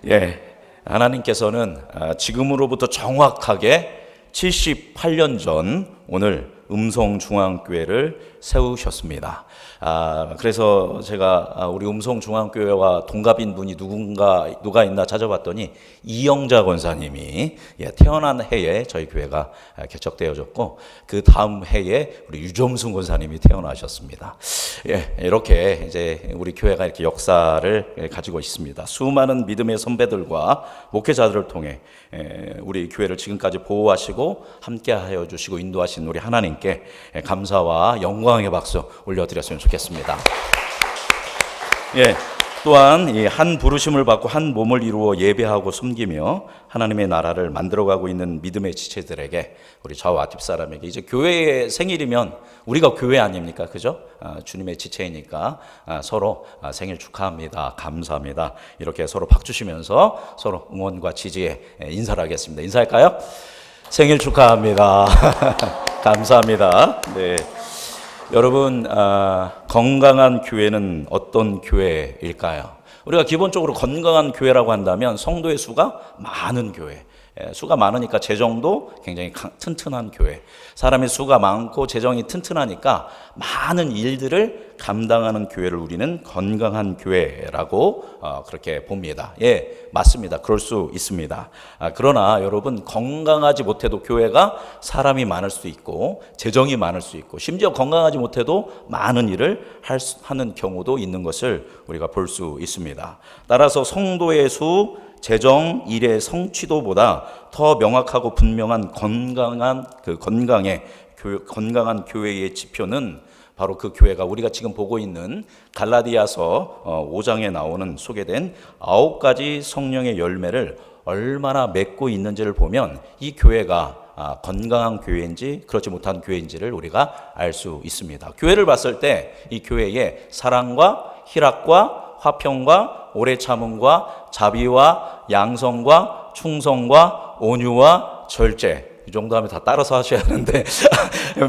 예, 하나님께서는 지금으로부터 정확하게 78년 전 오늘 음성중앙교회를 세우셨습니다. 그래서 제가 우리 음성중앙교회와 동갑인 분이 누가 있나 찾아봤더니 이영자 권사님이 태어난 해에 저희 교회가 개척되어졌고, 그 다음 해에 우리 유점순 권사님이 태어나셨습니다. 예, 이렇게 이제 우리 교회가 이렇게 역사를 가지고 있습니다. 수많은 믿음의 선배들과 목회자들을 통해 우리 교회를 지금까지 보호하시고 함께하여 주시고 인도하신 우리 하나님께 감사와 영광의 박수 올려드렸으면 좋겠습니다. 예, 또한 이 한 부르심을 받고 한 몸을 이루어 예배하고 섬기며 하나님의 나라를 만들어가고 있는 믿음의 지체들에게, 우리 저와 뒷사람에게, 이제 교회의 생일이면 우리가 교회 아닙니까? 그죠? 주님의 지체이니까 서로 생일 축하합니다, 감사합니다, 이렇게 서로 박 주시면서 서로 응원과 지지에 인사를 하겠습니다. 인사할까요? 생일 축하합니다. 감사합니다. 네. 여러분, 건강한 교회는 어떤 교회일까요? 우리가 기본적으로 건강한 교회라고 한다면 성도의 수가 많은 교회, 수가 많으니까 재정도 굉장히 튼튼한 교회, 사람의 수가 많고 재정이 튼튼하니까 많은 일들을 감당하는 교회를 우리는 건강한 교회라고 그렇게 봅니다. 예, 맞습니다. 그럴 수 있습니다. 그러나 여러분, 건강하지 못해도 교회가 사람이 많을 수 있고 재정이 많을 수 있고 심지어 건강하지 못해도 많은 일을 하는 경우도 있는 것을 우리가 볼 수 있습니다. 따라서 성도의 수, 재정, 일의 성취도보다 더 명확하고 분명한 건강한 교회의 지표는 바로 그 교회가 우리가 지금 보고 있는 갈라디아서 5장에 나오는 소개된 9가지 성령의 열매를 얼마나 맺고 있는지를 보면 이 교회가 건강한 교회인지 그렇지 못한 교회인지를 우리가 알 수 있습니다. 교회를 봤을 때 이 교회에 사랑과 희락과 화평과 오래 참음과 자비와 양성과 충성과 온유와 절제, 이 정도 하면 다 따라서 하셔야 하는데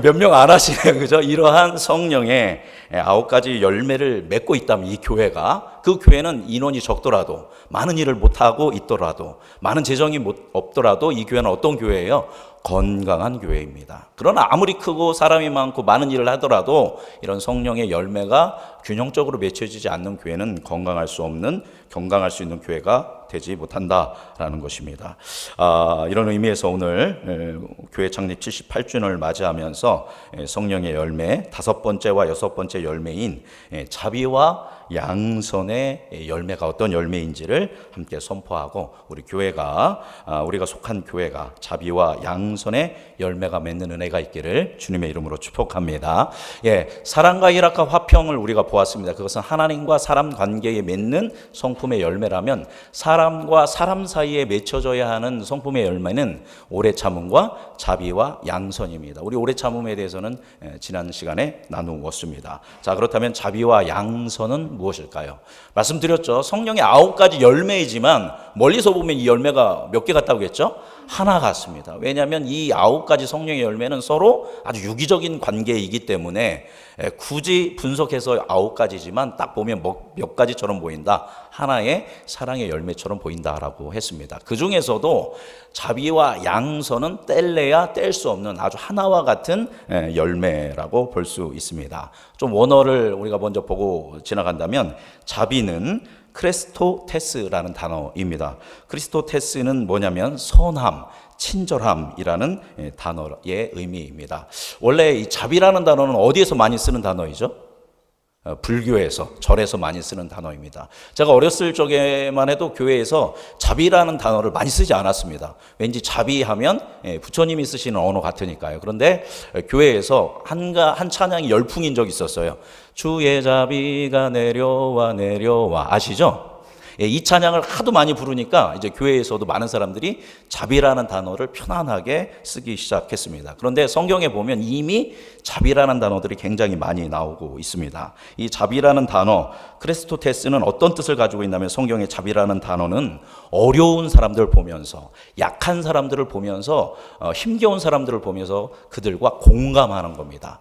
몇 명 안 하시네요. 그죠? 이러한 성령의 9가지 열매를 맺고 있다면 이 교회가, 그 교회는 인원이 적더라도, 많은 일을 못하고 있더라도, 많은 재정이 없더라도 이 교회는 어떤 교회예요? 건강한 교회입니다. 그러나 아무리 크고 사람이 많고 많은 일을 하더라도 이런 성령의 열매가 균형적으로 맺혀지지 않는 교회는 건강할 수 있는 교회가 되지 못한다라는 것입니다. 이런 의미에서 오늘 교회 창립 78주년을 맞이하면서 성령의 열매 5번째와 6번째 열매인 자비와 양선의 열매가 어떤 열매인지를 함께 선포하고, 우리 교회가, 우리가 속한 교회가 자비와 양선의 열매가 맺는 은혜가 있기를 주님의 이름으로 축복합니다. 예, 사랑과 희락과 화평을 우리가 보았습니다. 그것은 하나님과 사람 관계에 맺는 성품의 열매라면, 사람과 사람 사이에 맺혀져야 하는 성품의 열매는 오래 참음과 자비와 양선입니다. 우리 오래 참음에 대해서는 지난 시간에 나누었습니다. 자, 그렇다면 자비와 양선은 무엇일까요? 말씀드렸죠. 성령의 9가지 열매이지만 멀리서 보면 이 열매가 몇 개 같다고 했죠? 하나 같습니다. 왜냐하면 이 9가지 성령의 열매는 서로 아주 유기적인 관계이기 때문에 굳이 분석해서 9가지지만 딱 보면 몇 가지처럼 보인다, 하나의 사랑의 열매처럼 보인다라고 했습니다. 그 중에서도 자비와 양선은 뗄래야 뗄 수 없는 아주 하나와 같은 열매라고 볼 수 있습니다. 좀 원어를 우리가 먼저 보고 지나간다면, 자비는 크리스토테스라는 단어입니다. 크리스토테스는 뭐냐면 선함, 친절함이라는 단어의 의미입니다. 원래 이 자비라는 단어는 어디에서 많이 쓰는 단어이죠? 불교에서, 절에서 많이 쓰는 단어입니다. 제가 어렸을 적에만 해도 교회에서 자비라는 단어를 많이 쓰지 않았습니다. 왠지 자비하면 부처님이 쓰시는 언어 같으니까요. 그런데 교회에서 한 찬양이 열풍인 적이 있었어요. 주의 자비가 내려와, 아시죠? 이 찬양을 하도 많이 부르니까 이제 교회에서도 많은 사람들이 자비라는 단어를 편안하게 쓰기 시작했습니다. 그런데 성경에 보면 이미 자비라는 단어들이 굉장히 많이 나오고 있습니다. 이 자비라는 단어, 크리스토테스는 어떤 뜻을 가지고 있냐면, 성경의 자비라는 단어는 어려운 사람들을 보면서, 약한 사람들을 보면서, 힘겨운 사람들을 보면서 그들과 공감하는 겁니다.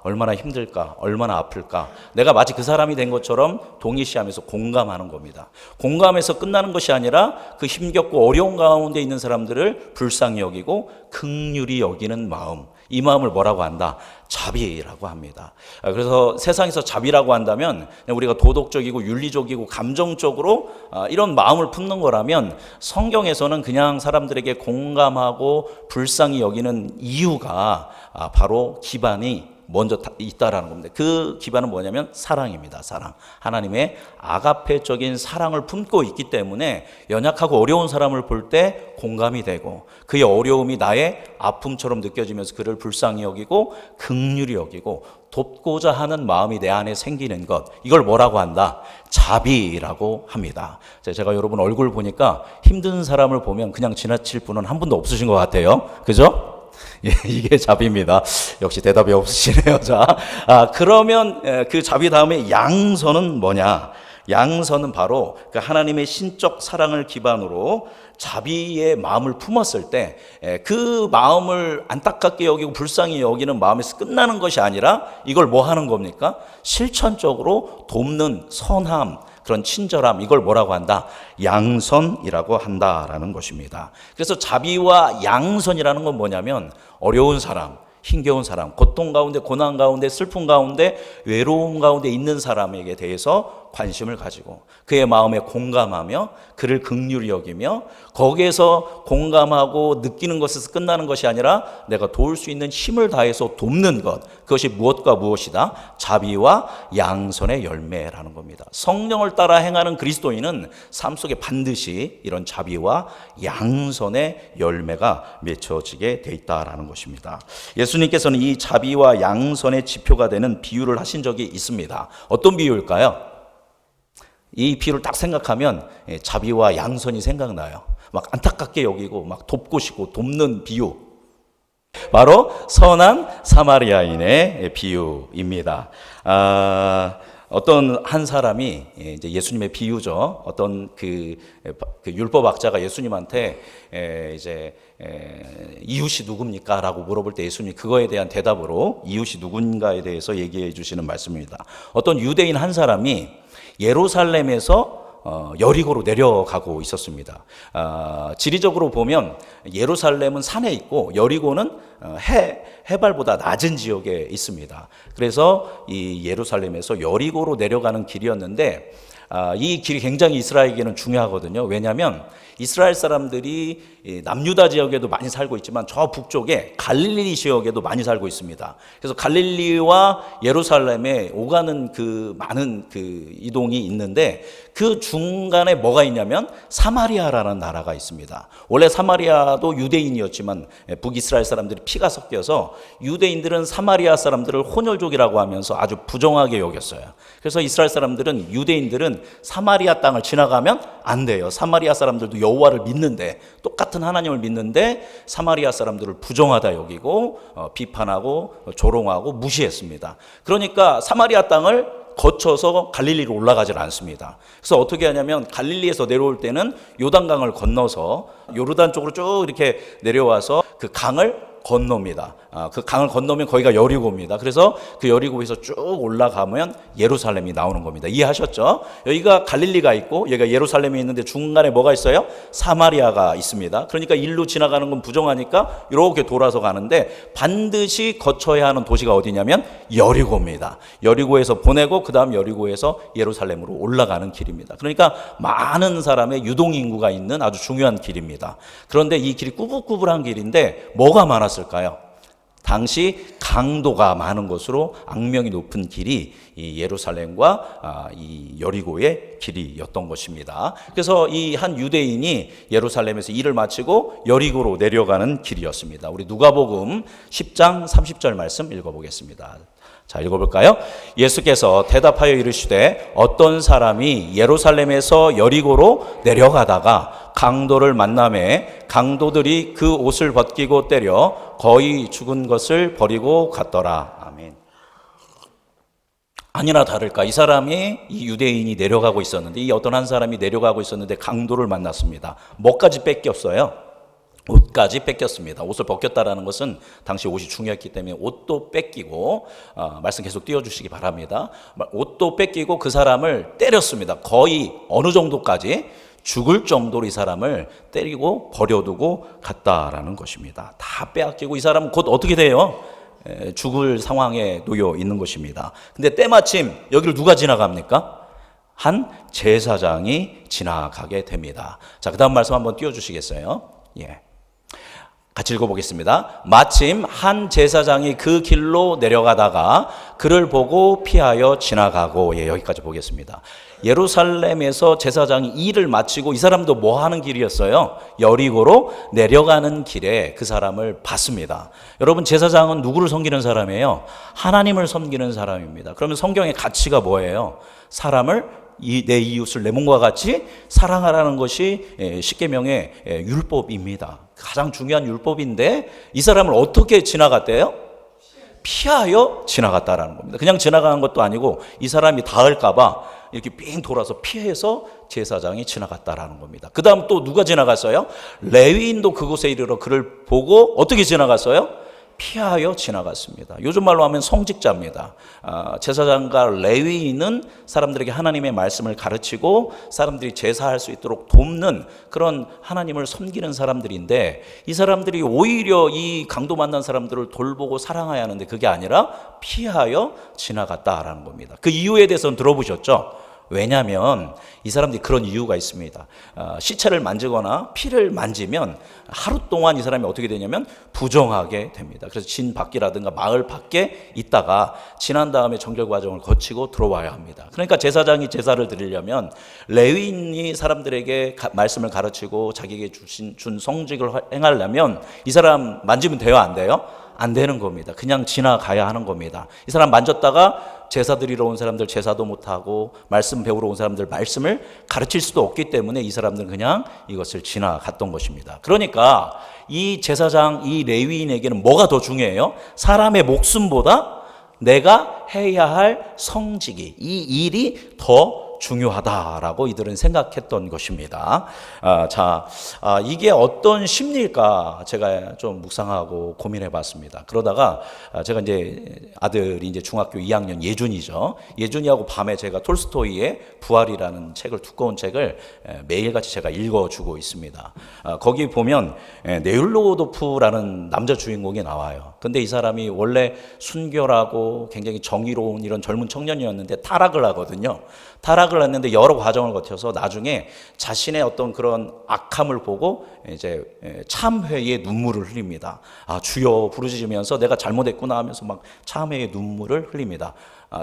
얼마나 힘들까, 얼마나 아플까. 내가 마치 그 사람이 된 것처럼 동의시하면서 공감하는 겁니다. 공감해서 끝나는 것이 아니라 그 힘겹고 어려운 가운데 있는 사람들을 불쌍히 여기고 긍휼히 여기는 마음, 이 마음을 뭐라고 한다? 자비라고 합니다. 그래서 세상에서 자비라고 한다면 우리가 도덕적이고 윤리적이고 감정적으로 이런 마음을 품는 거라면 성경에서는 그냥 사람들에게 공감하고 불쌍히 여기는 이유가 바로 기반이 먼저 있다라는 겁니다. 그 기반은 뭐냐면 사랑입니다. 사랑. 하나님의 아가페적인 사랑을 품고 있기 때문에 연약하고 어려운 사람을 볼 때 공감이 되고 그의 어려움이 나의 아픔처럼 느껴지면서 그를 불쌍히 여기고 긍휼히 여기고 돕고자 하는 마음이 내 안에 생기는 것, 이걸 뭐라고 한다? 자비라고 합니다. 제가 여러분 얼굴 보니까 힘든 사람을 보면 그냥 지나칠 분은 한 분도 없으신 것 같아요. 그죠? 예, 이게 자비입니다. 역시 대답이 없으시네요. 자, 그러면 그 자비 다음에 양선은 뭐냐? 양선은 바로 그 하나님의 신적 사랑을 기반으로 자비의 마음을 품었을 때 그 마음을 안타깝게 여기고 불쌍히 여기는 마음에서 끝나는 것이 아니라 이걸 뭐 하는 겁니까? 실천적으로 돕는 선함, 그런 친절함, 이걸 뭐라고 한다? 양선이라고 한다라는 것입니다. 그래서 자비와 양선이라는 건 뭐냐면 어려운 사람, 힘겨운 사람, 고통 가운데, 고난 가운데, 슬픔 가운데, 외로움 가운데 있는 사람에게 대해서 관심을 가지고 그의 마음에 공감하며 그를 긍휼히 여기며 거기에서 공감하고 느끼는 것에서 끝나는 것이 아니라 내가 도울 수 있는 힘을 다해서 돕는 것, 그것이 무엇과 무엇이다? 자비와 양선의 열매라는 겁니다. 성령을 따라 행하는 그리스도인은 삶 속에 반드시 이런 자비와 양선의 열매가 맺혀지게 돼 있다라는 것입니다. 예수님께서는 이 자비와 양선의 지표가 되는 비유를 하신 적이 있습니다. 어떤 비유일까요? 이 비유를 딱 생각하면 자비와 양선이 생각나요. 막 안타깝게 여기고 막 돕고 싶고 돕는 비유. 바로 선한 사마리아인의 비유입니다. 어떤 한 사람이 이제 예수님의 비유죠. 어떤 그 율법학자가 예수님한테 이제 이웃이 누굽니까? 라고 물어볼 때 예수님이 그거에 대한 대답으로 이웃이 누군가에 대해서 얘기해 주시는 말씀입니다. 어떤 유대인 한 사람이 예루살렘에서 여리고로 내려가고 있었습니다. 지리적으로 보면 예루살렘은 산에 있고 여리고는 해발보다 낮은 지역에 있습니다. 그래서 이 예루살렘에서 여리고로 내려가는 길이었는데 이 길이 굉장히 이스라엘에게는 중요하거든요. 왜냐하면 이스라엘 사람들이 남유다 지역에도 많이 살고 있지만 저 북쪽에 갈릴리 지역에도 많이 살고 있습니다. 그래서 갈릴리와 예루살렘에 오가는 그 많은 그 이동이 있는데 그 중간에 뭐가 있냐면 사마리아라는 나라가 있습니다. 원래 사마리아도 유대인이었지만 북이스라엘 사람들이 피가 섞여서 유대인들은 사마리아 사람들을 혼혈족이라고 하면서 아주 부정하게 여겼어요. 그래서 이스라엘 사람들은, 유대인들은 사마리아 땅을 지나가면 안 돼요. 사마리아 사람들도 여호와를 믿는데, 똑같은 하나님을 믿는데 사마리아 사람들을 부정하다 여기고 비판하고 조롱하고 무시했습니다. 그러니까 사마리아 땅을 거쳐서 갈릴리로 올라가질 않습니다. 그래서 어떻게 하냐면 갈릴리에서 내려올 때는 요단강을 건너서 요르단 쪽으로 쭉 이렇게 내려와서 그 강을 건넙니다. 그 강을 건너면 거기가 여리고입니다. 그래서 그 여리고에서 쭉 올라가면 예루살렘이 나오는 겁니다. 이해하셨죠? 여기가 갈릴리가 있고 여기가 예루살렘이 있는데 중간에 뭐가 있어요? 사마리아가 있습니다. 그러니까 일로 지나가는 건 부정하니까 이렇게 돌아서 가는데 반드시 거쳐야 하는 도시가 어디냐면 여리고입니다. 여리고에서 보내고 그 다음 여리고에서 예루살렘으로 올라가는 길입니다. 그러니까 많은 사람의 유동인구가 있는 아주 중요한 길입니다. 그런데 이 길이 꾸불꾸불한 길인데 뭐가 많았을까요? 당시 강도가 많은 것으로 악명이 높은 길이 이 예루살렘과 이 여리고의 길이었던 것입니다. 그래서 이 한 유대인이 예루살렘에서 일을 마치고 여리고로 내려가는 길이었습니다. 우리 누가복음 10장 30절 말씀 읽어보겠습니다. 자, 읽어볼까요? 예수께서 대답하여 이르시되 어떤 사람이 예루살렘에서 여리고로 내려가다가 강도를 만나매 강도들이 그 옷을 벗기고 때려 거의 죽은 것을 버리고 갔더라. 아멘. 아니나 다를까 이 사람이, 이 유대인이 내려가고 있었는데, 이 어떤 한 사람이 내려가고 있었는데 강도를 만났습니다. 뭐까지 뺏겼어요? 옷까지 뺏겼습니다. 옷을 벗겼다라는 것은 당시 옷이 중요했기 때문에 옷도 뺏기고, 말씀 계속 띄워주시기 바랍니다. 옷도 뺏기고 그 사람을 때렸습니다. 거의 어느 정도까지? 죽을 정도로 이 사람을 때리고 버려두고 갔다라는 것입니다. 다 빼앗기고 이 사람은 곧 어떻게 돼요? 죽을 상황에 놓여 있는 것입니다. 근데 때마침 여기를 누가 지나갑니까? 한 제사장이 지나가게 됩니다. 자, 그 다음 말씀 한번 띄워주시겠어요? 예. 같이 읽어보겠습니다. 마침 한 제사장이 그 길로 내려가다가 그를 보고 피하여 지나가고, 예, 여기까지 보겠습니다. 예루살렘에서 제사장이 일을 마치고 이 사람도 뭐 하는 길이었어요? 여리고로 내려가는 길에 그 사람을 봤습니다. 여러분, 제사장은 누구를 섬기는 사람이에요? 하나님을 섬기는 사람입니다. 그러면 성경의 가치가 뭐예요? 사람을 내 이웃을 내 몸과 같이 사랑하라는 것이 십계명의 율법입니다. 가장 중요한 율법인데 이 사람을 어떻게 지나갔대요? 피하여 지나갔다라는 겁니다. 그냥 지나가는 것도 아니고 이 사람이 닿을까 봐 이렇게 삥 돌아서 피해서 제사장이 지나갔다라는 겁니다. 그 다음 또 누가 지나갔어요? 레위인도 그곳에 이르러 그를 보고 어떻게 지나갔어요? 피하여 지나갔습니다. 요즘 말로 하면 성직자입니다. 제사장과 레위인은 사람들에게 하나님의 말씀을 가르치고 사람들이 제사할 수 있도록 돕는 그런 하나님을 섬기는 사람들인데, 이 사람들이 오히려 이 강도 만난 사람들을 돌보고 사랑해야 하는데 그게 아니라 피하여 지나갔다라는 겁니다. 그 이유에 대해서는 들어보셨죠? 왜냐하면 이 사람들이 그런 이유가 있습니다. 시체를 만지거나 피를 만지면 하루 동안 이 사람이 어떻게 되냐면 부정하게 됩니다. 그래서 진 밖이라든가 마을 밖에 있다가 지난 다음에 정결 과정을 거치고 들어와야 합니다. 그러니까 제사장이 제사를 드리려면 레위인이 사람들에게 말씀을 가르치고 자기에게 준 성직을 행하려면 이 사람 만지면 돼요, 안 돼요? 안 되는 겁니다. 그냥 지나가야 하는 겁니다. 이 사람 만졌다가 제사 드리러 온 사람들 제사도 못하고 말씀 배우러 온 사람들 말씀을 가르칠 수도 없기 때문에 이 사람들은 그냥 이것을 지나갔던 것입니다. 그러니까 이 제사장, 이 레위인에게는 뭐가 더 중요해요? 사람의 목숨보다 내가 해야 할 성직이, 이 일이 더 중요하다라고 이들은 생각했던 것입니다. 이게 어떤 심리일까 제가 좀 묵상하고 고민해 봤습니다. 그러다가 제가 이제 아들이 이제 중학교 2학년 예준이죠. 예준이하고 밤에 제가 톨스토이의 부활이라는 책을, 두꺼운 책을 매일같이 제가 읽어주고 있습니다. 거기 보면 네율로도프라는 남자 주인공이 나와요. 근데 이 사람이 원래 순결하고 굉장히 정의로운 이런 젊은 청년이었는데 타락을 하거든요. 타락을 했는데 여러 과정을 거쳐서 나중에 자신의 어떤 그런 악함을 보고 이제 참회의 눈물을 흘립니다. 주여 부르짖으면서 내가 잘못했구나 하면서 막 참회의 눈물을 흘립니다.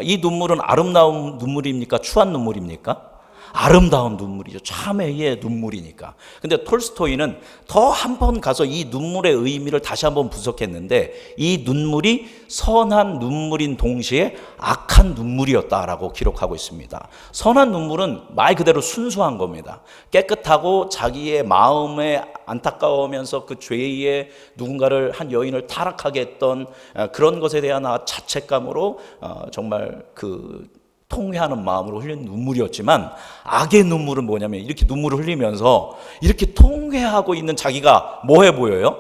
이 눈물은 아름다운 눈물입니까? 추한 눈물입니까? 아름다운 눈물이죠. 참회의 눈물이니까. 근데 톨스토이는 더 한 번 가서 이 눈물의 의미를 다시 한번 분석했는데 이 눈물이 선한 눈물인 동시에 악한 눈물이었다라고 기록하고 있습니다. 선한 눈물은 말 그대로 순수한 겁니다. 깨끗하고 자기의 마음에 안타까워하면서 그 죄에 누군가를, 한 여인을 타락하게 했던 그런 것에 대한 자책감으로 정말 통회하는 마음으로 흘린 눈물이었지만, 악의 눈물은 뭐냐면 이렇게 눈물을 흘리면서 이렇게 통회하고 있는 자기가 뭐해 보여요?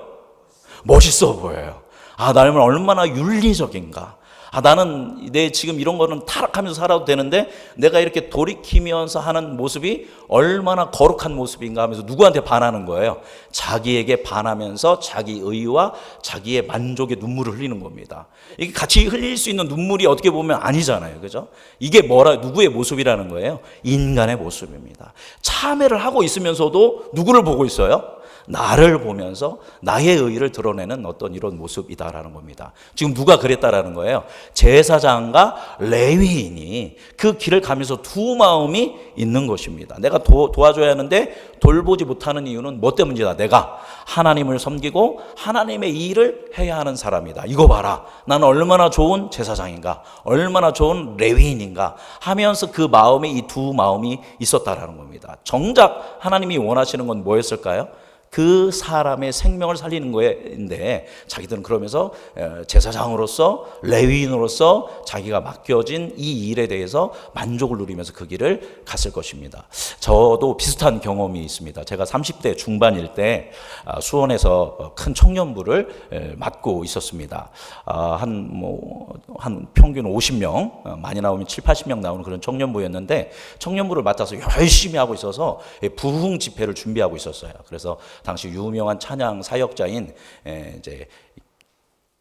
멋있어 보여요. 나는 얼마나 윤리적인가. 나는 내 지금 이런 거는 타락하면서 살아도 되는데 내가 이렇게 돌이키면서 하는 모습이 얼마나 거룩한 모습인가 하면서 누구한테 반하는 거예요? 자기에게 반하면서 자기 의와 자기의 만족의 눈물을 흘리는 겁니다. 이게 같이 흘릴 수 있는 눈물이 어떻게 보면 아니잖아요. 그죠? 이게 누구의 모습이라는 거예요? 인간의 모습입니다. 참회를 하고 있으면서도 누구를 보고 있어요? 나를 보면서 나의 의의를 드러내는 어떤 이런 모습이다라는 겁니다. 지금 누가 그랬다라는 거예요? 제사장과 레위인이 그 길을 가면서 두 마음이 있는 것입니다. 내가 도와줘야 하는데 돌보지 못하는 이유는 뭐 때문이다? 내가 하나님을 섬기고 하나님의 일을 해야 하는 사람이다. 이거 봐라. 나는 얼마나 좋은 제사장인가, 얼마나 좋은 레위인인가 하면서 그 마음에 이 두 마음이 있었다라는 겁니다. 정작 하나님이 원하시는 건 뭐였을까요? 그 사람의 생명을 살리는 거인데 자기들은 그러면서 제사장으로서 레위인으로서 자기가 맡겨진 이 일에 대해서 만족을 누리면서 그 길을 갔을 것입니다. 저도 비슷한 경험이 있습니다. 제가 30대 중반일 때 수원에서 큰 청년부를 맡고 있었습니다. 한 평균 50명, 많이 나오면 7, 80명 나오는 그런 청년부였는데 청년부를 맡아서 열심히 하고 있어서 부흥 집회를 준비하고 있었어요. 그래서 당시 유명한 찬양 사역자인 이제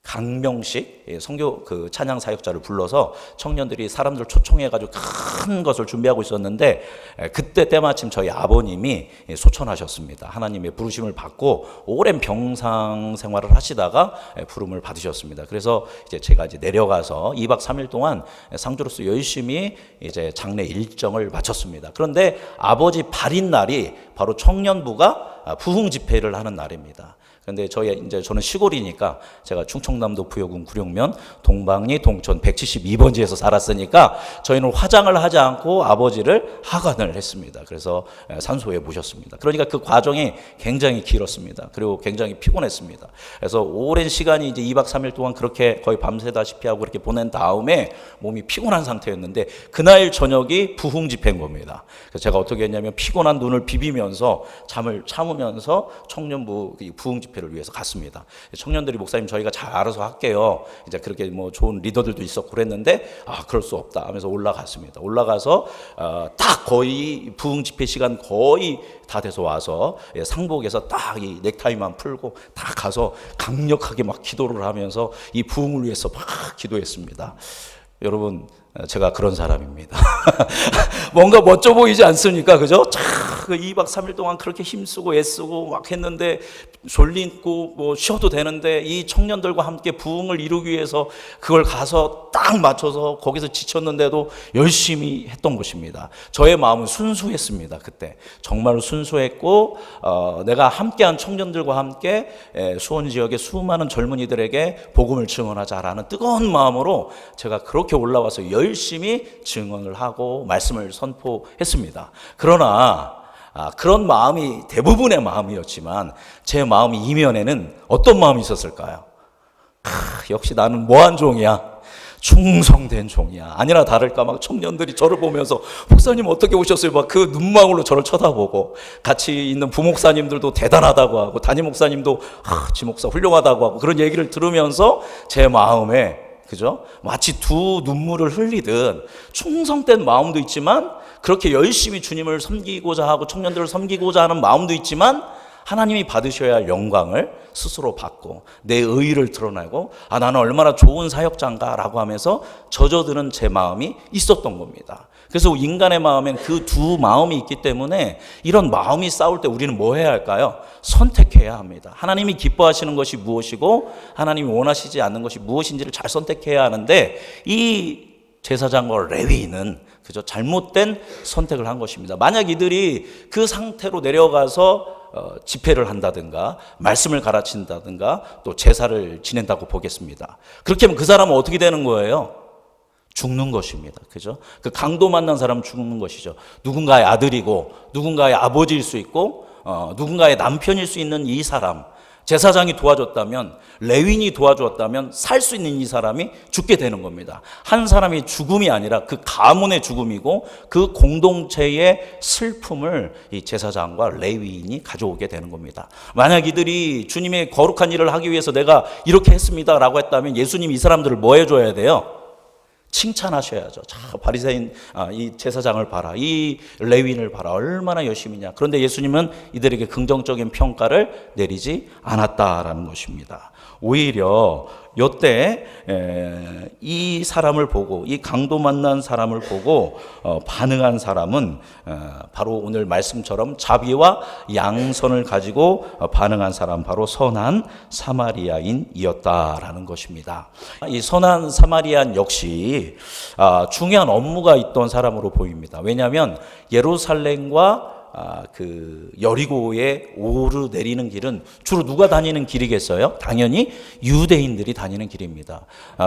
강명식 선교 그 찬양 사역자를 불러서 청년들이 사람들 초청해가지고 큰 것을 준비하고 있었는데 그때 때마침 저희 아버님이 소천하셨습니다. 하나님의 부르심을 받고 오랜 병상 생활을 하시다가 부름을 받으셨습니다. 그래서 이제 제가 이제 내려가서 2박 3일 동안 상주로서 열심히 이제 장례 일정을 마쳤습니다. 그런데 아버지 발인 날이 바로 청년부가 부흥 집회를 하는 날입니다. 그런데 저는 시골이니까 제가 충청남도 부여군 구룡면 동방리 동촌 172번지에서 살았으니까 저희는 화장을 하지 않고 아버지를 하관을 했습니다. 그래서 산소에 모셨습니다. 그러니까 그 과정이 굉장히 길었습니다. 그리고 굉장히 피곤했습니다. 그래서 오랜 시간이 이제 2박 3일 동안 그렇게 거의 밤새다시피 하고 그렇게 보낸 다음에 몸이 피곤한 상태였는데 그날 저녁이 부흥 집회인 겁니다. 그래서 제가 어떻게 했냐면 피곤한 눈을 비비면서 잠을 참으면서 청년부 부흥 집회를 위해서 갔습니다. 청년들이 목사님 저희가 잘 알아서 할게요. 이제 그렇게 뭐 좋은 리더들도 있었고 그랬는데 그럴 수 없다 하면서 올라갔습니다. 올라가서 딱 거의 부흥 집회 시간 거의 다 돼서 와서 상복에서 딱 이 넥타이만 풀고 다 가서 강력하게 막 기도를 하면서 이 부흥을 위해서 막 기도했습니다. 여러분 제가 그런 사람입니다. 뭔가 멋져 보이지 않습니까? 그죠? 그 2박 3일 동안 그렇게 힘쓰고 애쓰고 막 했는데 졸리고 뭐 쉬어도 되는데 이 청년들과 함께 부흥을 이루기 위해서 그걸 가서 딱 맞춰서 거기서 지쳤는데도 열심히 했던 것입니다. 저의 마음은 순수했습니다. 그때 정말로 순수했고 내가 함께한 청년들과 함께 수원 지역의 수많은 젊은이들에게 복음을 증언하자라는 뜨거운 마음으로 제가 그렇게 올라와서 열심히 증언을 하고 말씀을 선포했습니다. 그러나 그런 마음이 대부분의 마음이었지만 제 마음 이면에는 어떤 마음이 있었을까요? 역시 나는 뭐한 종이야? 충성된 종이야. 아니나 다를까 막 청년들이 저를 보면서 목사님 어떻게 오셨어요? 막 그 눈망울로 저를 쳐다보고 같이 있는 부목사님들도 대단하다고 하고 담임 목사님도 지 목사 훌륭하다고 하고 그런 얘기를 들으면서 제 마음에 그죠? 마치 두 눈물을 흘리듯 충성된 마음도 있지만 그렇게 열심히 주님을 섬기고자 하고 청년들을 섬기고자 하는 마음도 있지만 하나님이 받으셔야 할 영광을 스스로 받고 내 의의를 드러내고 나는 얼마나 좋은 사역자인가라고 하면서 젖어드는 제 마음이 있었던 겁니다. 그래서 인간의 마음엔 그 두 마음이 있기 때문에 이런 마음이 싸울 때 우리는 뭐 해야 할까요? 선택해야 합니다. 하나님이 기뻐하시는 것이 무엇이고 하나님이 원하시지 않는 것이 무엇인지를 잘 선택해야 하는데 이 제사장과 레위인은 그저 잘못된 선택을 한 것입니다. 만약 이들이 그 상태로 내려가서 집회를 한다든가 말씀을 가르친다든가 또 제사를 지낸다고 보겠습니다. 그렇게 하면 그 사람은 어떻게 되는 거예요? 죽는 것입니다. 그죠? 그 강도 만난 사람은 죽는 것이죠. 누군가의 아들이고 누군가의 아버지일 수 있고 누군가의 남편일 수 있는 이 사람, 제사장이 도와줬다면, 레위인이 도와주었다면 살 수 있는 이 사람이 죽게 되는 겁니다. 한 사람의 죽음이 아니라 그 가문의 죽음이고 그 공동체의 슬픔을 이 제사장과 레위인이 가져오게 되는 겁니다. 만약 이들이 주님의 거룩한 일을 하기 위해서 내가 이렇게 했습니다라고 했다면 예수님이 이 사람들을 뭐 해줘야 돼요? 칭찬하셔야죠. 자, 바리새인 이 제사장을 봐라, 이 레위인을 봐라, 얼마나 열심히냐. 그런데 예수님은 이들에게 긍정적인 평가를 내리지 않았다라는 것입니다. 오히려 이때 이 사람을 보고 이 강도 만난 사람을 보고 반응한 사람은 바로 오늘 말씀처럼 자비와 양선을 가지고 반응한 사람, 바로 선한 사마리아인이었다라는 것입니다. 이 선한 사마리아인 역시 중요한 업무가 있던 사람으로 보입니다. 왜냐하면 예루살렘과 그 여리고에 오르내리는 길은 주로 누가 다니는 길이겠어요? 당연히 유대인들이 다니는 길입니다.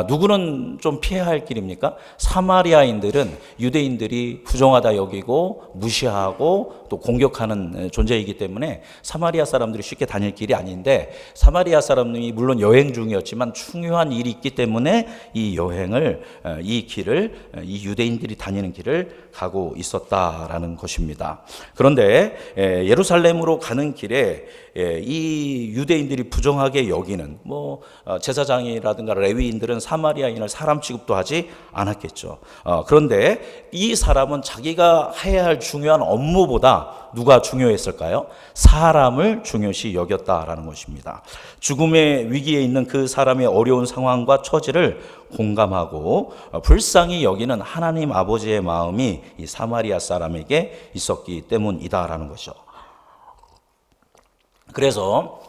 누구는 좀 피해야 할 길입니까? 사마리아인들은 유대인들이 부정하다 여기고 무시하고 또 공격하는 존재이기 때문에 사마리아 사람들이 쉽게 다닐 길이 아닌데, 사마리아 사람들이 물론 여행 중이었지만 중요한 일이 있기 때문에 이 여행을, 이 길을, 이 유대인들이 다니는 길을 가고 있었다라는 것입니다. 그런데 예루살렘으로 가는 길에 이 유대인들이 부정하게 여기는 제사장이라든가 레위인들은 사마리아인을 사람 취급도 하지 않았겠죠. 그런데 이 사람은 자기가 해야 할 중요한 업무보다 누가 중요했을까요? 사람을 중요시 여겼다라는 것입니다. 죽음의 위기에 있는 그 사람의 어려운 상황과 처지를 공감하고 불쌍히 여기는 하나님 아버지의 마음이 이 사마리아 사람에게 있었기 때문이다라는 것이죠. 그래서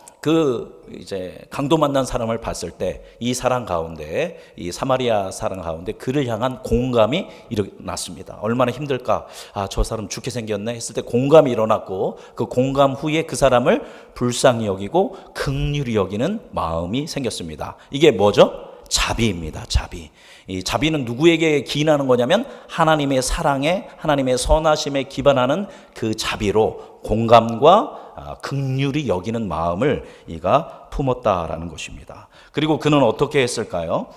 이제 강도 만난 사람을 봤을 때 이 사람 가운데, 이 사마리아 사람 가운데 그를 향한 공감이 일어났습니다. 얼마나 힘들까? 저 사람 죽게 생겼네 했을 때 공감이 일어났고, 그 공감 후에 그 사람을 불쌍히 여기고 긍휼히 여기는 마음이 생겼습니다. 이게 뭐죠? 자비입니다. 자비. 이 자비는 누구에게 기인하는 거냐면 하나님의 사랑에, 하나님의 선하심에 기반하는 그 자비로 공감과 긍휼히 여기는 마음을 이가 품었다라는 것입니다. 그리고 그는 어떻게 했을까요?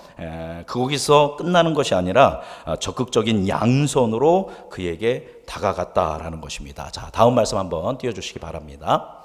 거기서 끝나는 것이 아니라 적극적인 양손으로 그에게 다가갔다라는 것입니다. 자, 다음 말씀 한번 띄워주시기 바랍니다.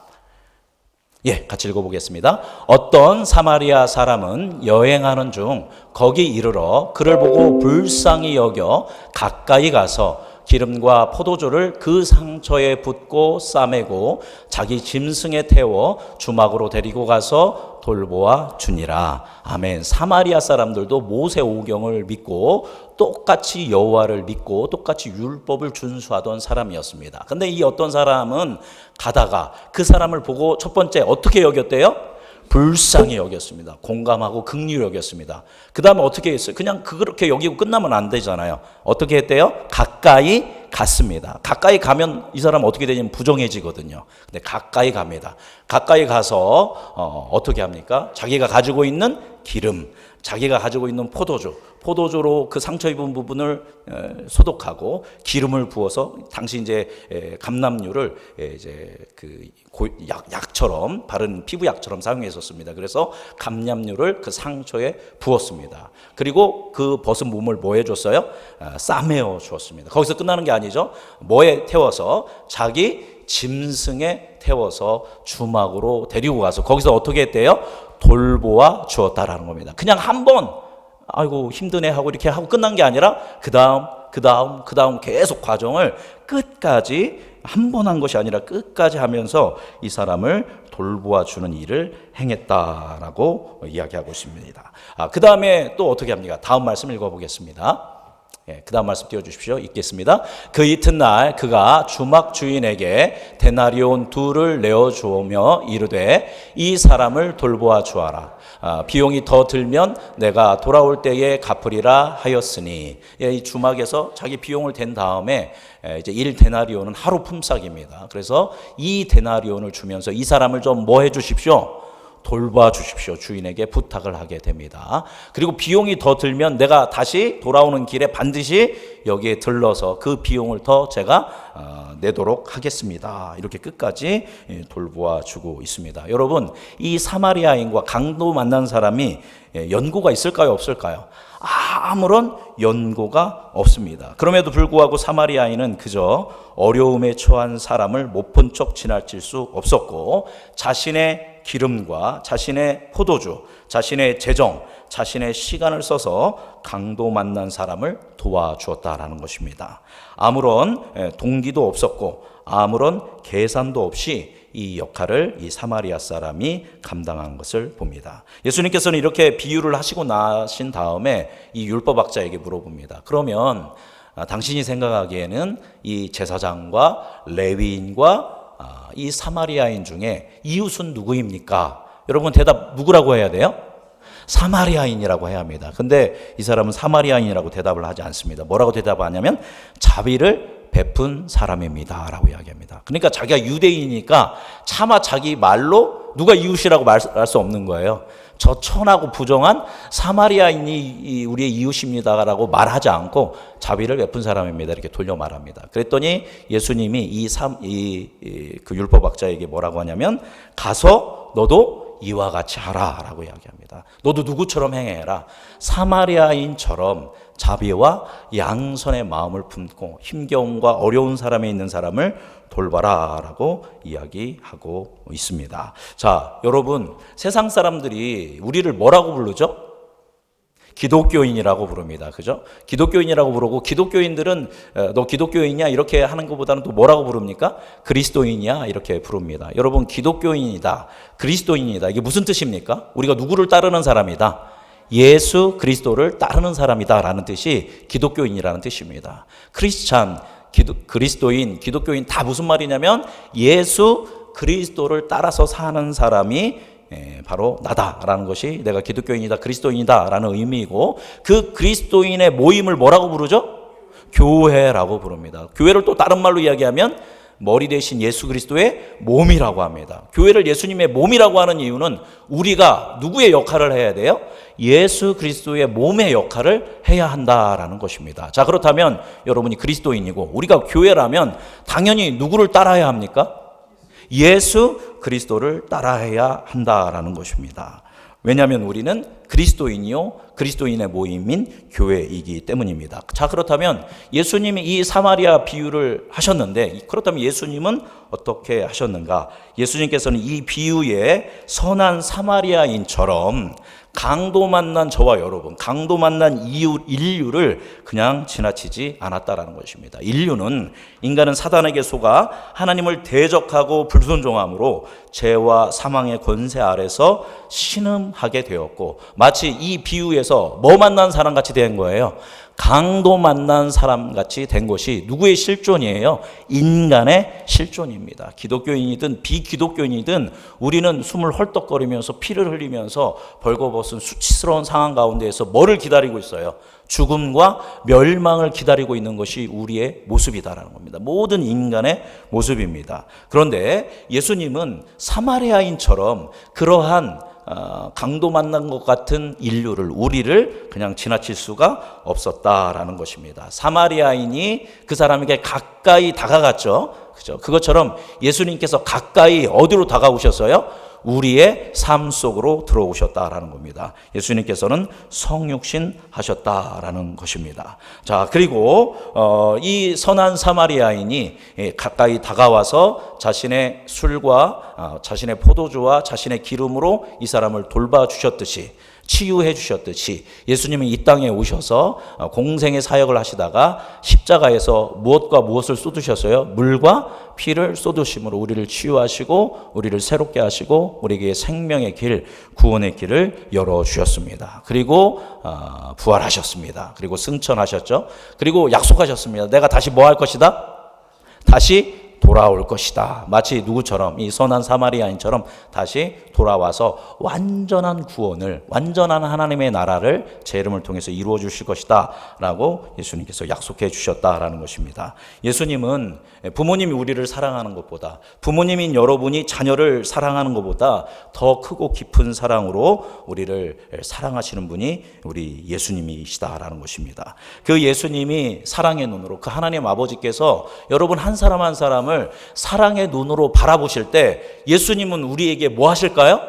같이 읽어보겠습니다. 어떤 사마리아 사람은 여행하는 중 거기 이르러 그를 보고 불쌍히 여겨 가까이 가서 기름과 포도주를 그 상처에 붓고 싸매고 자기 짐승에 태워 주막으로 데리고 가서 돌보아 주니라. 아멘. 사마리아 사람들도 모세 오경을 믿고 똑같이 여호와를 믿고 똑같이 율법을 준수하던 사람이었습니다. 근데 이 어떤 사람은 가다가 그 사람을 보고 첫 번째 어떻게 여겼대요? 불쌍히 여겼습니다. 공감하고 긍휼히 여겼습니다. 그 다음에 어떻게 했어요? 그냥 그렇게 여기고 끝나면 안 되잖아요. 어떻게 했대요? 가까이 갔습니다. 가까이 가면 이 사람 어떻게 되냐면 부정해지거든요. 근데 가까이 갑니다. 가까이 가서 어떻게 합니까? 자기가 가지고 있는 기름, 자기가 가지고 있는 포도주로 그 상처 입은 부분을 소독하고 기름을 부어서, 당시 이제 감람유를 이제 그 약처럼, 바른 피부 약처럼 사용했었습니다. 그래서 감람유를 그 상처에 부었습니다. 그리고 그 벗은 몸을 뭐 해줬어요? 싸매어 주었습니다. 거기서 끝나는 게 아니죠. 뭐에 태워서? 자기 짐승에 태워서 주막으로 데리고 가서 거기서 어떻게 했대요? 돌보아 주었다라는 겁니다. 그냥 한 번 아이고 힘드네 하고 이렇게 하고 끝난 게 아니라 그 다음 계속 과정을 끝까지, 한 번 한 것이 아니라 끝까지 하면서 이 사람을 돌보아 주는 일을 행했다라고 이야기하고 있습니다. 그 다음에 또 어떻게 합니까? 다음 말씀 읽어보겠습니다. 그 다음 말씀 띄워주십시오. 읽겠습니다. 그 이튿날 그가 주막 주인에게 데나리온 2를 내어주오며 이르되 이 사람을 돌보아 주어라. 비용이 더 들면 내가 돌아올 때에 갚으리라 하였으니, 이 주막에서 자기 비용을 댄 다음에 이제 1데나리온은 하루 품삯입니다. 그래서 이 데나리온을 주면서 이 사람을 좀 뭐 해주십시오? 돌봐 주십시오. 주인에게 부탁을 하게 됩니다. 그리고 비용이 더 들면 내가 다시 돌아오는 길에 반드시 여기에 들러서 그 비용을 더 제가 내도록 하겠습니다. 이렇게 끝까지 돌보아 주고 있습니다. 여러분, 이 사마리아인과 강도 만난 사람이 연고가 있을까요? 없을까요? 아무런 연고가 없습니다. 그럼에도 불구하고 사마리아인은 그저 어려움에 처한 사람을 못 본 척 지나칠 수 없었고, 자신의 기름과 자신의 포도주, 자신의 재정, 자신의 시간을 써서 강도 만난 사람을 도와주었다라는 것입니다. 아무런 동기도 없었고 아무런 계산도 없이 이 역할을 이 사마리아 사람이 감당한 것을 봅니다. 예수님께서는 이렇게 비유를 하시고 나신 다음에 이 율법학자에게 물어봅니다. 그러면 당신이 생각하기에는 이 제사장과 레위인과 이 사마리아인 중에 이웃은 누구입니까? 여러분 대답 누구라고 해야 돼요? 사마리아인이라고 해야 합니다. 근데 이 사람은 사마리아인이라고 대답을 하지 않습니다. 뭐라고 대답하냐면 자비를 베푼 사람입니다 라고 이야기합니다. 그러니까 자기가 유대인이니까 차마 자기 말로 누가 이웃이라고 말할 수 없는 거예요. 저 천하고 부정한 사마리아인이 우리의 이웃입니다라고 말하지 않고 자비를 베푼 사람입니다 이렇게 돌려 말합니다. 그랬더니 예수님이 그 율법학자에게 뭐라고 하냐면 가서 너도 이와 같이 하라라고 이야기합니다. 너도 누구처럼 행해라. 사마리아인처럼 자비와 양선의 마음을 품고 힘겨움과 어려운 사람에 있는 사람을 돌봐라라고 이야기하고 있습니다. 자, 여러분, 세상 사람들이 우리를 뭐라고 부르죠? 기독교인이라고 부릅니다. 그죠? 기독교인이라고 부르고, 기독교인들은 너 기독교인이야 이렇게 하는 것보다는 또 뭐라고 부릅니까? 그리스도인이야 이렇게 부릅니다. 여러분, 기독교인이다, 그리스도인이다, 이게 무슨 뜻입니까? 우리가 누구를 따르는 사람이다, 예수 그리스도를 따르는 사람이다 라는 뜻이 기독교인이라는 뜻입니다. 크리스찬, 그리스도인, 기독교인 다 무슨 말이냐면 예수 그리스도를 따라서 사는 사람이 바로 나다라는 것이 내가 기독교인이다, 그리스도인이다 라는 의미이고, 그 그리스도인의 모임을 뭐라고 부르죠? 교회라고 부릅니다. 교회를 또 다른 말로 이야기하면 머리 대신 예수 그리스도의 몸이라고 합니다. 교회를 예수님의 몸이라고 하는 이유는 우리가 누구의 역할을 해야 돼요? 예수 그리스도의 몸의 역할을 해야 한다라는 것입니다. 자, 그렇다면 여러분이 그리스도인이고 우리가 교회라면 당연히 누구를 따라야 합니까? 예수 그리스도를 따라해야 한다라는 것입니다. 왜냐하면 우리는 그리스도인이요 그리스도인의 모임인 교회이기 때문입니다. 자, 그렇다면 예수님이 이 사마리아 비유를 하셨는데, 그렇다면 예수님은 어떻게 하셨는가? 예수님께서는 이 비유에 선한 사마리아인처럼 강도 만난 저와 여러분, 강도 만난 인류를 그냥 지나치지 않았다라는 것입니다. 인간은 사단에게 속아 하나님을 대적하고 불순종함으로 죄와 사망의 권세 아래서 신음하게 되었고, 마치 이 비유에서 뭐 만난 사람 같이 된 거예요? 강도 만난 사람 같이 된 것이 누구의 실존이에요? 인간의 실존입니다. 기독교인이든 비기독교인이든 우리는 숨을 헐떡거리면서 피를 흘리면서 벌거벗은 수치스러운 상황 가운데에서 뭐를 기다리고 있어요? 죽음과 멸망을 기다리고 있는 것이 우리의 모습이다라는 겁니다. 모든 인간의 모습입니다. 그런데 예수님은 사마리아인처럼 그러한 강도 만난 것 같은 인류를, 우리를 그냥 지나칠 수가 없었다라는 것입니다. 사마리아인이 그 사람에게 가까이 다가갔죠. 그죠? 그것처럼 예수님께서 가까이 어디로 다가오셨어요? 우리의 삶 속으로 들어오셨다라는 겁니다. 예수님께서는 성육신 하셨다라는 것입니다. 자, 그리고 이 선한 사마리아인이 가까이 다가와서 자신의 술과 자신의 포도주와 자신의 기름으로 이 사람을 돌봐주셨듯이, 치유해 주셨듯이 예수님은 이 땅에 오셔서 공생의 사역을 하시다가 십자가에서 무엇과 무엇을 쏟으셨어요? 물과 피를 쏟으심으로 우리를 치유하시고 우리를 새롭게 하시고 우리에게 생명의 길, 구원의 길을 열어주셨습니다. 그리고 부활하셨습니다. 그리고 승천하셨죠. 그리고 약속하셨습니다. 내가 다시 뭐 할 것이다? 다시 돌아올 것이다. 마치 누구처럼, 이 선한 사마리아인처럼 다시 돌아와서 완전한 구원을, 완전한 하나님의 나라를 제 이름을 통해서 이루어 주실 것이다 라고 예수님께서 약속해 주셨다라는 것입니다. 예수님은 부모님이 우리를 사랑하는 것보다, 부모님인 여러분이 자녀를 사랑하는 것보다 더 크고 깊은 사랑으로 우리를 사랑하시는 분이 우리 예수님이시다라는 것입니다. 그 예수님이 사랑의 눈으로, 그 하나님 아버지께서 여러분 한 사람 한 사람을 사랑의 눈으로 바라보실 때 예수님은 우리에게 뭐 하실까요?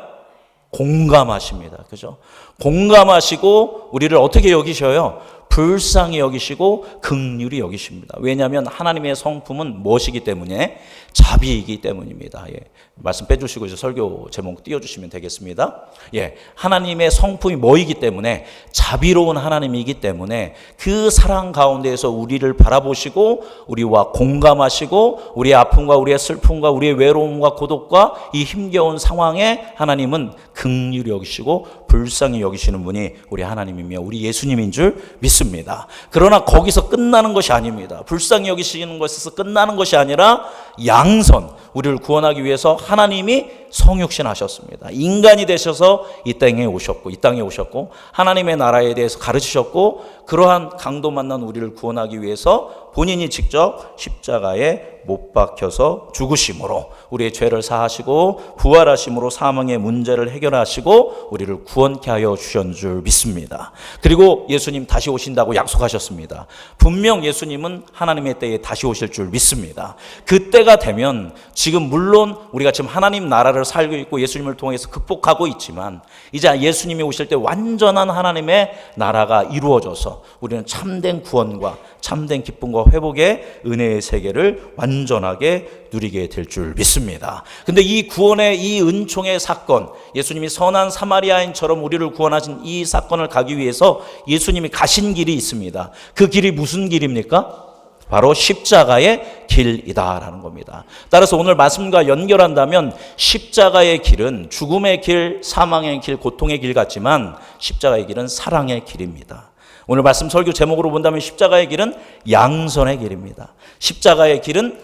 공감하십니다. 그죠? 공감하시고 우리를 어떻게 여기셔요? 불쌍히 여기시고 긍휼히 여기십니다. 왜냐하면 하나님의 성품은 무엇이기 때문에? 자비이기 때문입니다. 예. 말씀 빼주시고 이제 설교 제목 띄워주시면 되겠습니다. 예. 하나님의 성품이 뭐이기 때문에? 자비로운 하나님이기 때문에 그 사랑 가운데에서 우리를 바라보시고 우리와 공감하시고 우리의 아픔과 우리의 슬픔과 우리의 외로움과 고독과 이 힘겨운 상황에 하나님은 긍휼히 여기시고 불쌍히 여기시는 분이 우리 하나님이며 우리 예수님인 줄 믿습니다. 그러나 거기서 끝나는 것이 아닙니다. 불쌍히 여기시는 것에서 끝나는 것이 아니라 양선, 우리를 구원하기 위해서 하나님이 성육신 하셨습니다. 인간이 되셔서 이 땅에 오셨고 하나님의 나라에 대해서 가르치셨고 그러한 강도 만난 우리를 구원하기 위해서 본인이 직접 십자가에 못 박혀서 죽으심으로 우리의 죄를 사하시고 부활하심으로 사망의 문제를 해결하시고 우리를 구원케 하여 주신 줄 믿습니다. 그리고 예수님 다시 오신다고 약속하셨습니다. 분명 예수님은 하나님의 때에 다시 오실 줄 믿습니다. 그때가 되면 지금 물론 우리가 지금 하나님 나라를 살고 있고 예수님을 통해서 극복하고 있지만 이제 예수님이 오실 때 완전한 하나님의 나라가 이루어져서 우리는 참된 구원과 참된 기쁨과 회복의 은혜의 세계를 완전하게 누리게 될 줄 믿습니다. 근데 이 구원의 이 은총의 사건, 예수님이 선한 사마리아인처럼 우리를 구원하신 이 사건을 가기 위해서 예수님이 가신 길이 있습니다. 그 길이 무슨 길입니까? 바로 십자가의 길이다라는 겁니다. 따라서 오늘 말씀과 연결한다면 십자가의 길은 죽음의 길, 사망의 길, 고통의 길 같지만 십자가의 길은 사랑의 길입니다. 오늘 말씀 설교 제목으로 본다면 십자가의 길은 양선의 길입니다. 십자가의 길은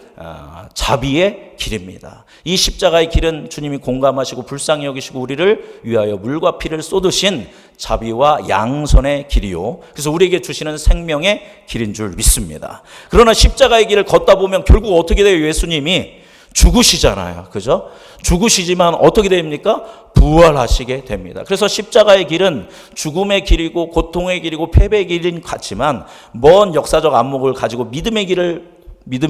자비의 길입니다. 이 십자가의 길은 주님이 공감하시고 불쌍히 여기시고 우리를 위하여 물과 피를 쏟으신 자비와 양선의 길이요. 그래서 우리에게 주시는 생명의 길인 줄 믿습니다. 그러나 십자가의 길을 걷다 보면 결국 어떻게 돼요? 예수님이 죽으시잖아요. 그죠? 죽으시지만 어떻게 됩니까? 부활하시게 됩니다. 그래서 십자가의 길은 죽음의 길이고 고통의 길이고 패배의 길인 같지만 먼 역사적 안목을 가지고 믿음의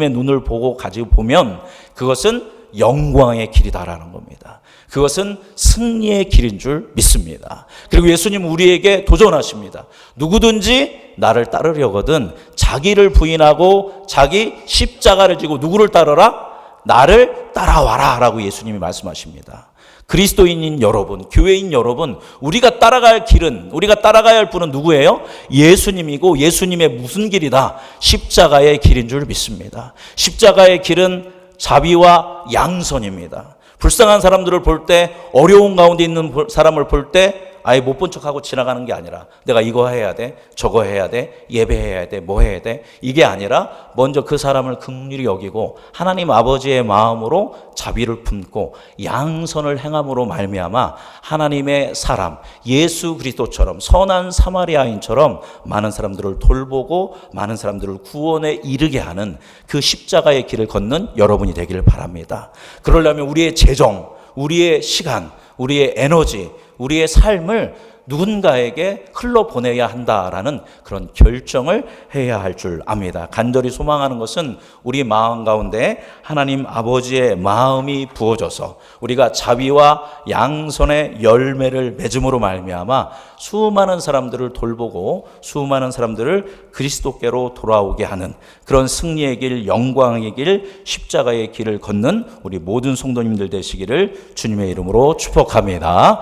눈을 보고 가지고 보면 그것은 영광의 길이다라는 겁니다. 그것은 승리의 길인 줄 믿습니다. 그리고 예수님 우리에게 도전하십니다. 누구든지 나를 따르려거든 자기를 부인하고 자기 십자가를 지고 누구를 따르라? 나를 따라와라 라고 예수님이 말씀하십니다. 그리스도인인 여러분, 교회인 여러분, 우리가 따라갈 길은, 우리가 따라가야 할 분은 누구예요? 예수님이고 예수님의 무슨 길이다? 십자가의 길인 줄 믿습니다. 십자가의 길은 자비와 양선입니다. 불쌍한 사람들을 볼 때, 어려운 가운데 있는 사람을 볼 때 아예 못 본 척하고 지나가는 게 아니라 내가 이거 해야 돼, 저거 해야 돼, 예배해야 돼, 뭐 해야 돼, 이게 아니라 먼저 그 사람을 긍휼히 여기고 하나님 아버지의 마음으로 자비를 품고 양선을 행함으로 말미암아 하나님의 사람 예수 그리스도처럼 선한 사마리아인처럼 많은 사람들을 돌보고 많은 사람들을 구원에 이르게 하는 그 십자가의 길을 걷는 여러분이 되기를 바랍니다. 그러려면 우리의 재정, 우리의 시간, 우리의 에너지, 우리의 삶을 누군가에게 흘러보내야 한다라는 그런 결정을 해야 할 줄 압니다. 간절히 소망하는 것은 우리 마음 가운데 하나님 아버지의 마음이 부어져서 우리가 자비와 양선의 열매를 맺음으로 말미암아 수많은 사람들을 돌보고 수많은 사람들을 그리스도께로 돌아오게 하는 그런 승리의 길, 영광의 길, 십자가의 길을 걷는 우리 모든 성도님들 되시기를 주님의 이름으로 축복합니다.